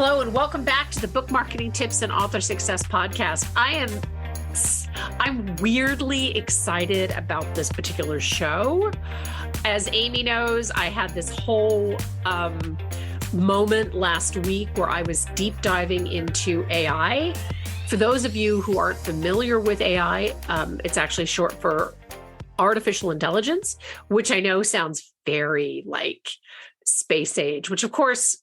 Hello, and welcome back to the Book Marketing Tips and Author Success Podcast. I'm weirdly excited about this particular show. As Amy knows, I had this whole moment last week where I was deep diving into AI. For those of you who aren't familiar with AI, it's actually short for artificial intelligence, which I know sounds very like space age, which of course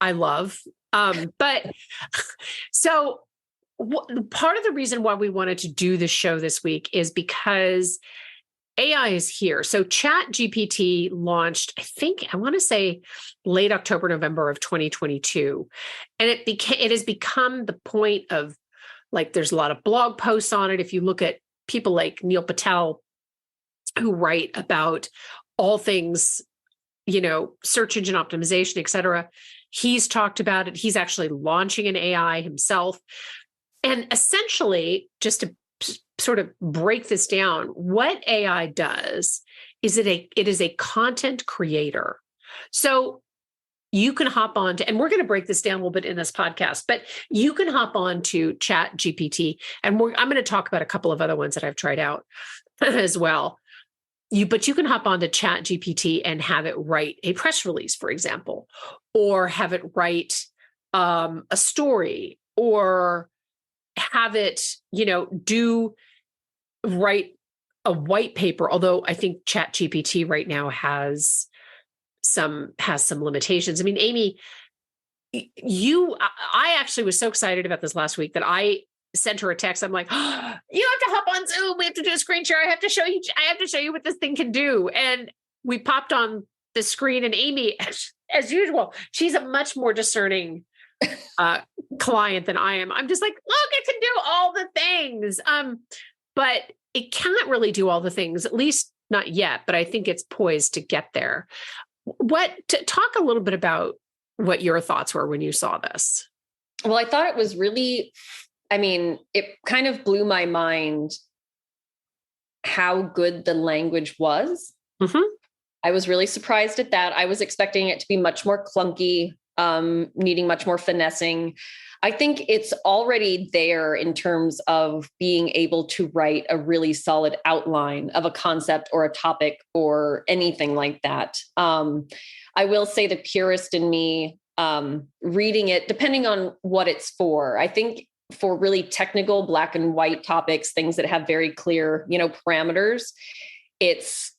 I love. But so part of the reason why we wanted to do this show this week is because AI is here. So ChatGPT launched, I want to say late October, November of 2022. And it has become the point of, like, there's a lot of blog posts on it. If you look at people like Neil Patel, who write about all things, search engine optimization, et cetera, he's talked about it. He's actually launching an AI himself. And essentially, just to sort of break this down, what AI does is it is a content creator. So you can hop on to, and we're going to break this down a little bit in this podcast, but you can hop on to ChatGPT, and I'm going to talk about a couple of other ones that I've tried out as well. But you can hop on to ChatGPT and have it write a press release, for example, or have it write a story, or have it, write a white paper. Although I think ChatGPT right now has some limitations. I mean, Amy, I actually was so excited about this last week that I sent her a text. I'm like, you have to hop on Zoom. We have to do a screen share. I have to show you what this thing can do. And we popped on the screen, and Amy, as usual, she's a much more discerning client than I am. I'm just like, look, it can do all the things. But it can't really do all the things, at least not yet, but I think it's poised to get there. Talk a little bit about what your thoughts were when you saw this. Well, I thought it was really, it kind of blew my mind how good the language was. Mm-hmm. I was really surprised at that. I was expecting it to be much more clunky, needing much more finessing. I think it's already there in terms of being able to write a really solid outline of a concept or a topic or anything like that. I will say the purist in me, reading it, depending on what it's for, I think for really technical black and white topics, things that have very clear, parameters, it's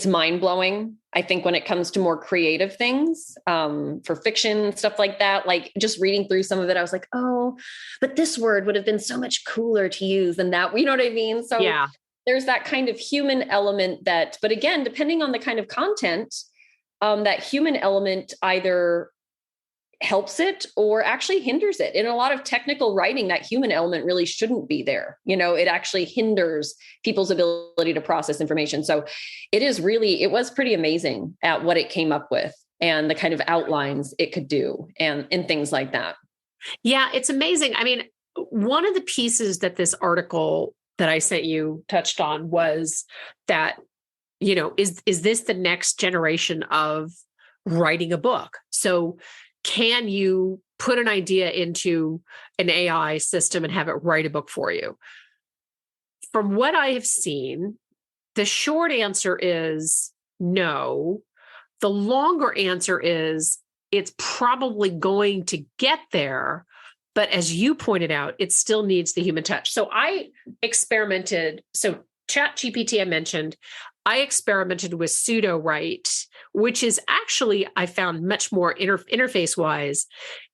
mind-blowing. I think when it comes to more creative things, for fiction, stuff like that, like just reading through some of it, I was like, oh, but this word would have been so much cooler to use than that. You know what I mean? So yeah, there's that kind of human element but again, depending on the kind of content, that human element either helps it or actually hinders it. In a lot of technical writing, that human element really shouldn't be there. It actually hinders people's ability to process information. So it was pretty amazing at what it came up with and the kind of outlines it could do and things like that. Yeah, it's amazing. I mean, one of the pieces that this article that I sent you touched on was that, is this the next generation of writing a book? So can you put an idea into an AI system and have it write a book for you? From what I have seen, the short answer is no. The longer answer is it's probably going to get there. But as you pointed out, it still needs the human touch. So I experimented. So ChatGPT, I mentioned, I experimented with pseudo-write, which is actually, I found much more interface-wise,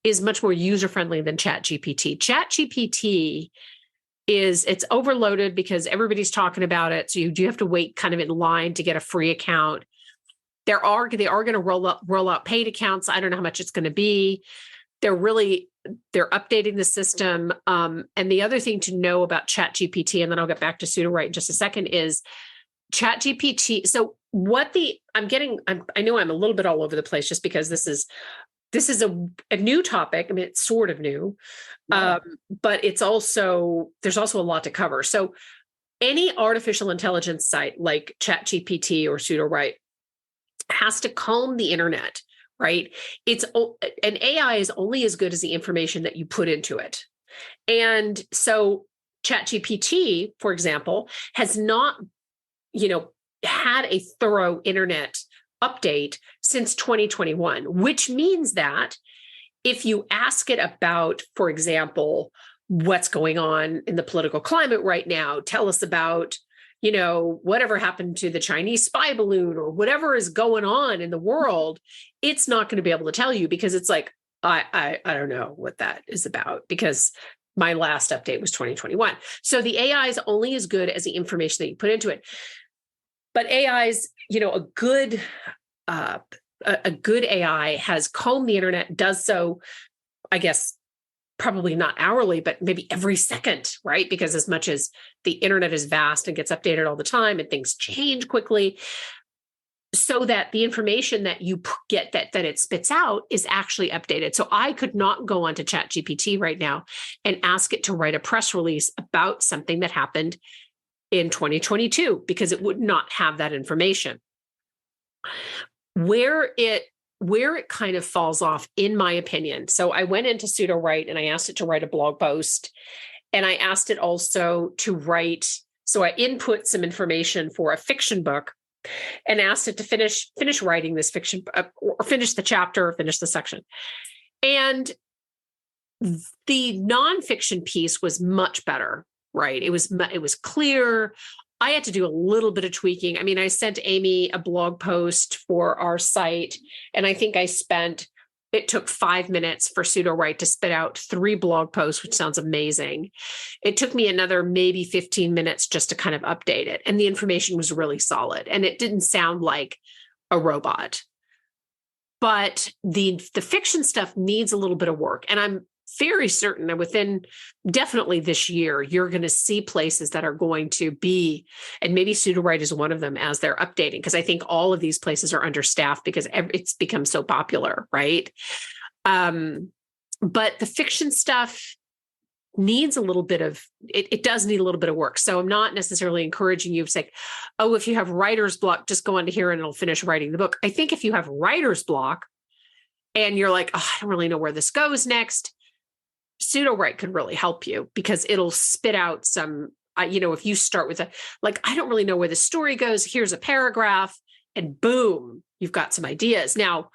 is much more user-friendly than ChatGPT. ChatGPT it's overloaded because everybody's talking about it. So you do have to wait kind of in line to get a free account. They are going to roll out paid accounts. I don't know how much it's going to be. They're updating the system. And the other thing to know about ChatGPT, and then I'll get back to pseudo-write in just a second, is ChatGPT. So I know I'm a little bit all over the place just because this is a new topic. I mean, it's sort of new, but there's also a lot to cover. So any artificial intelligence site like ChatGPT or pseudo-write has to comb the internet right? An AI is only as good as the information that you put into it. And so ChatGPT, for example, has not, had a thorough internet update since 2021, which means that if you ask it about, for example, what's going on in the political climate right now, tell us about, whatever happened to the Chinese spy balloon or whatever is going on in the world, it's not going to be able to tell you because it's like, I don't know what that is about because my last update was 2021. So the AI is only as good as the information that you put into it. But AI's, a good AI has combed the internet, does so, I guess, probably not hourly, but maybe every second, right? Because as much as the internet is vast and gets updated all the time and things change quickly, so that the information that you get that it spits out is actually updated. So I could not go onto ChatGPT right now and ask it to write a press release about something that happened in 2022 because it would not have that information. Where it kind of falls off, in my opinion. So I went into Pseudo-Write and I asked it to write a blog post, and I asked it also to write. So I input some information for a fiction book, and asked it to finish writing this fiction, or finish the chapter, or finish the section. And the nonfiction piece was much better, right? It was clear. I had to do a little bit of tweaking. I mean, I sent Amy a blog post for our site, and I think it took 5 minutes for Pseudo-Write to spit out 3 blog posts, which sounds amazing. It took me another maybe 15 minutes just to kind of update it. And the information was really solid, and it didn't sound like a robot. But the fiction stuff needs a little bit of work. And I'm very certain that within definitely this year, you're going to see places that are going to be, and maybe Pseudo-Write is one of them as they're updating, because I think all of these places are understaffed because it's become so popular, right? But the fiction stuff needs a little bit of, it does need a little bit of work. So I'm not necessarily encouraging you to say, oh, if you have writer's block, just go onto here and it'll finish writing the book. I think if you have writer's block and you're like, oh, I don't really know where this goes next, Pseudo-Write could really help you because it'll spit out some, if you start with I don't really know where the story goes. Here's a paragraph and boom, you've got some ideas. Now,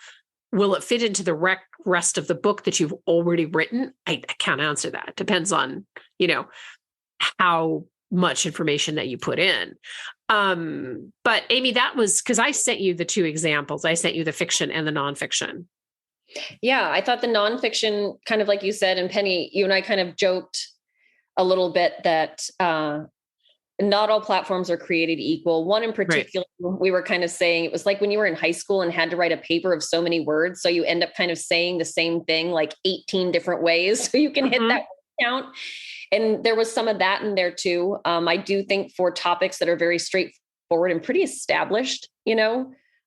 will it fit into the rest of the book that you've already written? I can't answer that. It depends on, how much information that you put in. But Amy, that was because I sent you the 2 examples. I sent you the fiction and the nonfiction. Yeah, I thought the nonfiction, kind of like you said, and Penny, you and I kind of joked a little bit that not all platforms are created equal. One in particular, right. We were kind of saying it was like when you were in high school and had to write a paper of so many words. So you end up kind of saying the same thing like 18 different ways so you can hit that count. And there was some of that in there too. I do think for topics that are very straightforward and pretty established,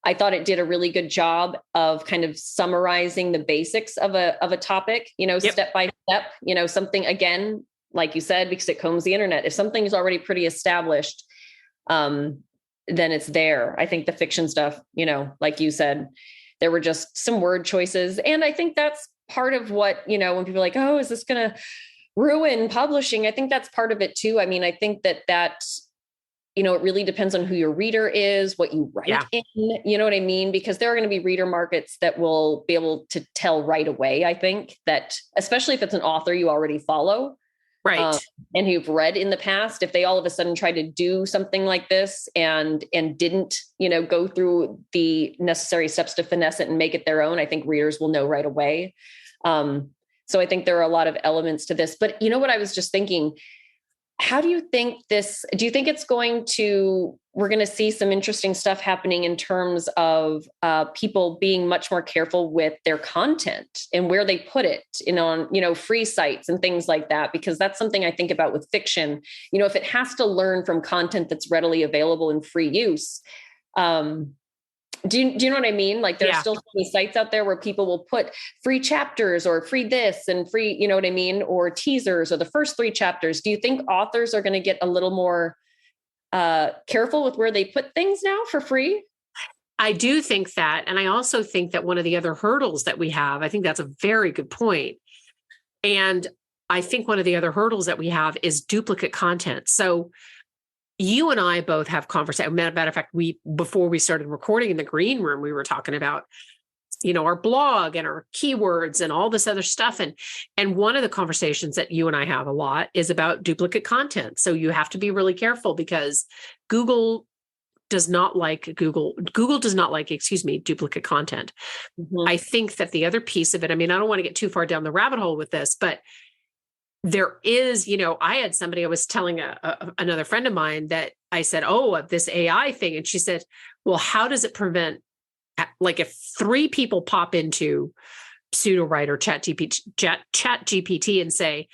I thought it did a really good job of kind of summarizing the basics of a topic, step by step, something, again, like you said, because it combs the internet. If something is already pretty established, then it's there. I think the fiction stuff, like you said, there were just some word choices. And I think that's part of what, when people are like, oh, is this going to ruin publishing? I think that's part of it too. I mean, I think that it really depends on who your reader is, what you write in, you know what I mean? Because there are going to be reader markets that will be able to tell right away. I think that, especially if it's an author you already follow, right, and who've read in the past, if they all of a sudden try to do something like this and didn't, go through the necessary steps to finesse it and make it their own, I think readers will know right away. So I think there are a lot of elements to this. But what I was just thinking, how do you think do you think we're going to see some interesting stuff happening in terms of people being much more careful with their content and where they put it on, free sites and things like that? Because that's something I think about with fiction. If it has to learn from content that's readily available in free use, do you know what I mean? Like there's still so many sites out there where people will put free chapters or free this and free, you know what I mean? Or teasers or the first 3 chapters. Do you think authors are going to get a little more careful with where they put things now for free? I do think that. And I also think that one of the other hurdles that we have, I think that's a very good point. And I think one of the other hurdles that we have is duplicate content. So you and I both have conversations. Matter of fact, before we started recording in the green room, we were talking about, our blog and our keywords and all this other stuff. And one of the conversations that you and I have a lot is about duplicate content. So you have to be really careful because Google does not like, duplicate content. Mm-hmm. I think that the other piece of it, I don't want to get too far down the rabbit hole with this, but there is, I had somebody, I was telling another friend of mine that I said, this AI thing. And she said, well, how does it prevent, like if 3 people pop into Pseudo-Write or ChatGPT and say,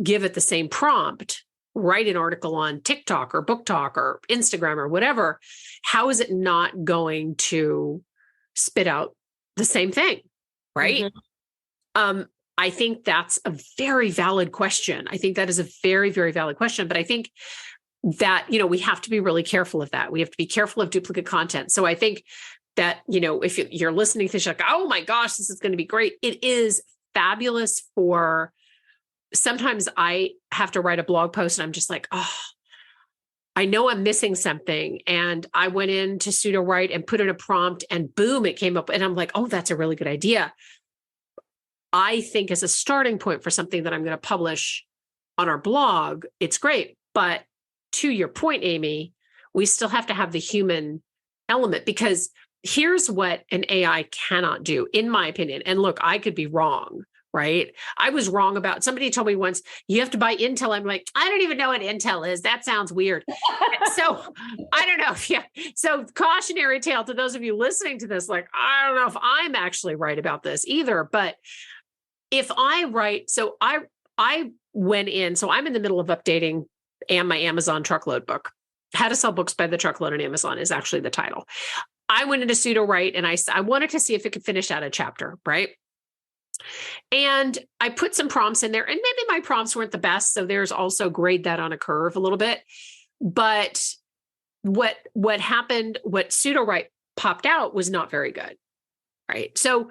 give it the same prompt, write an article on TikTok or Book Talk or Instagram or whatever, how is it not going to spit out the same thing? Right. Mm-hmm. I think that's a very valid question. I think that is a very, very valid question. But I think that, we have to be really careful of that. We have to be careful of duplicate content. So I think that, if you're listening to this, you're like, oh my gosh, this is going to be great. It is fabulous for, sometimes I have to write a blog post and I'm just like, I know I'm missing something. And I went into Pseudo-Write and put in a prompt and boom, it came up. And I'm like, that's a really good idea. I think as a starting point for something that I'm going to publish on our blog, it's great. But to your point, Amy, we still have to have the human element, because here's what an AI cannot do, in my opinion. And look, I could be wrong, right? I was wrong about, somebody told me once, you have to buy Intel. I'm like, I don't even know what Intel is. That sounds weird. So I don't know. Yeah. So cautionary tale to those of you listening to this, like, I don't know if I'm actually right about this either, but if I write, so I went in, so I'm in the middle of updating my Amazon truckload book. How to Sell Books by the Truckload on Amazon is actually the title. I went into Pseudo-Write and I wanted to see if it could finish out a chapter, right? And I put some prompts in there, and maybe my prompts weren't the best. So there's also grade that on a curve a little bit. But what happened, what Pseudo-Write popped out was not very good, right? So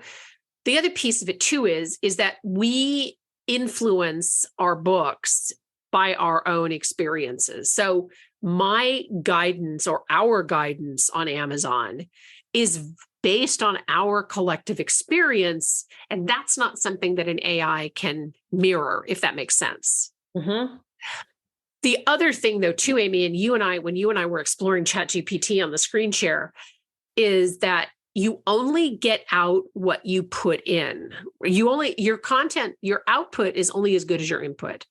the other piece of it too is that we influence our books by our own experiences. So my guidance or our guidance on Amazon is based on our collective experience. And that's not something that an AI can mirror, if that makes sense. Mm-hmm. The other thing though, too, Amy, and when you and I were exploring ChatGPT on the screen share, is that you only get out what you put in. Your content, your output is only as good as your input.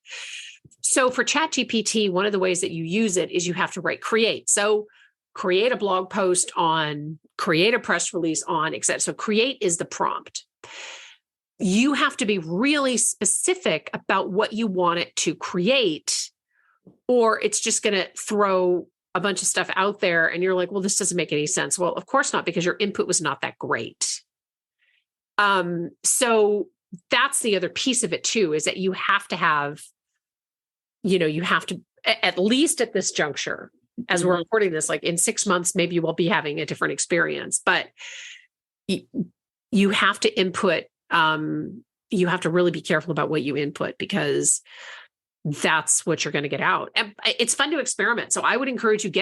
So for ChatGPT, one of the ways that you use it is you have to create. So create a blog post on, create a press release on, etc. So create is the prompt. You have to be really specific about what you want it to create, or it's just going to throw a bunch of stuff out there and you're like, well, this doesn't make any sense. Well, of course not, because your input was not that great. So that's the other piece of it too, is that you have to have, you have to, at least at this juncture, as we're recording this, like in 6 months, maybe you will be having a different experience, but you have to input, you have to really be careful about what you input, because that's what you're going to get out. And it's fun to experiment. So I would encourage you,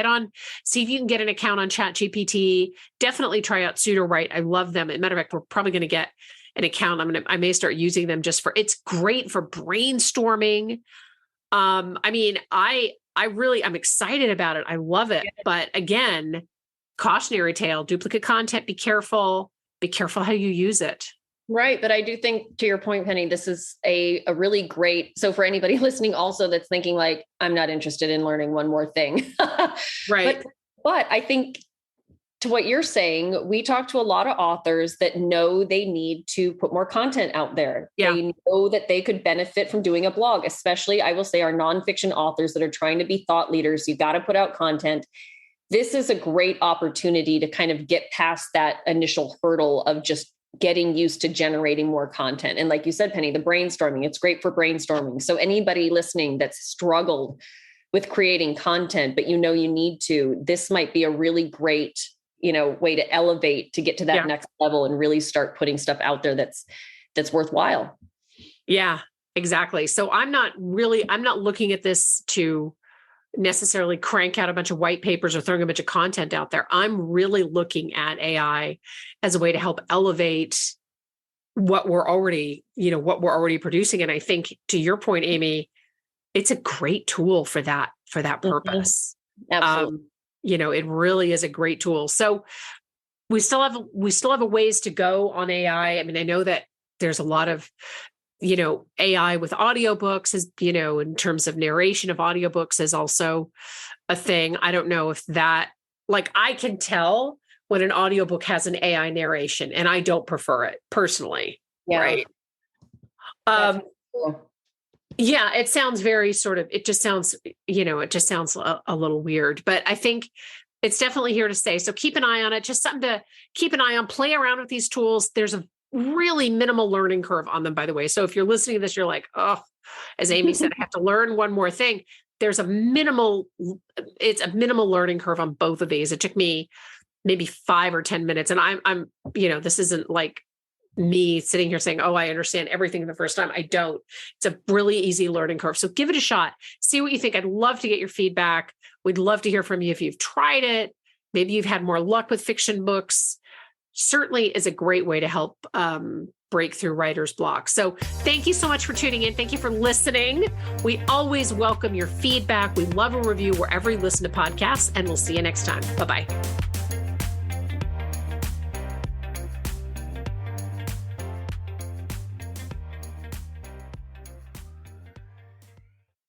see if you can get an account on ChatGPT. Definitely try out Pseudo-Write. I love them. As a matter of fact, we're probably going to get an account. I may start using them it's great for brainstorming. I'm excited about it. I love it. But again, cautionary tale, duplicate content, be careful how you use it. Right. But I do think, to your point, Penny, this is a really great, so for anybody listening also that's thinking like, I'm not interested in learning one more thing. Right. But I think, to what you're saying, we talk to a lot of authors that know they need to put more content out there. Yeah. They know that they could benefit from doing a blog, especially, I will say, our nonfiction authors that are trying to be thought leaders. You got to put out content. This is a great opportunity to kind of get past that initial hurdle of just getting used to generating more content. And like you said, Penny, the brainstorming, it's great for brainstorming. So anybody listening that's struggled with creating content, but you need to, this might be a really great way to elevate, to get to that next level and really start putting stuff out there that's worthwhile. Yeah, exactly. So I'm not looking at this to necessarily crank out a bunch of white papers or throwing a bunch of content out there. I'm really looking at AI as a way to help elevate what we're already producing. And I think, to your point, Amy, it's a great tool for that purpose. Absolutely. It really is a great tool. So we still have a ways to go on AI. I mean, I know that there's a lot of, AI with audiobooks is, in terms of narration of audiobooks is also a thing. I don't know if that, I can tell when an audiobook has an AI narration, and I don't prefer it personally. Yeah. Right. Cool. Yeah, it sounds very it just sounds a little weird, but I think it's definitely here to stay. So keep an eye on it, just something to keep an eye on, play around with these tools. There's a really minimal learning curve on them, by the way. So if you're listening to this, you're like, oh, as Amy said, I have to learn one more thing. It's a minimal learning curve on both of these. It took me maybe 5 or 10 minutes. And I'm this isn't like me sitting here saying, oh, I understand everything the first time. I don't. It's a really easy learning curve. So give it a shot. See what you think. I'd love to get your feedback. We'd love to hear from you if you've tried it. Maybe you've had more luck with fiction books. Certainly is a great way to help break through writer's block. So thank you so much for tuning in. Thank you for listening. We always welcome your feedback. We love a review wherever you listen to podcasts, and we'll see you next time. Bye-bye.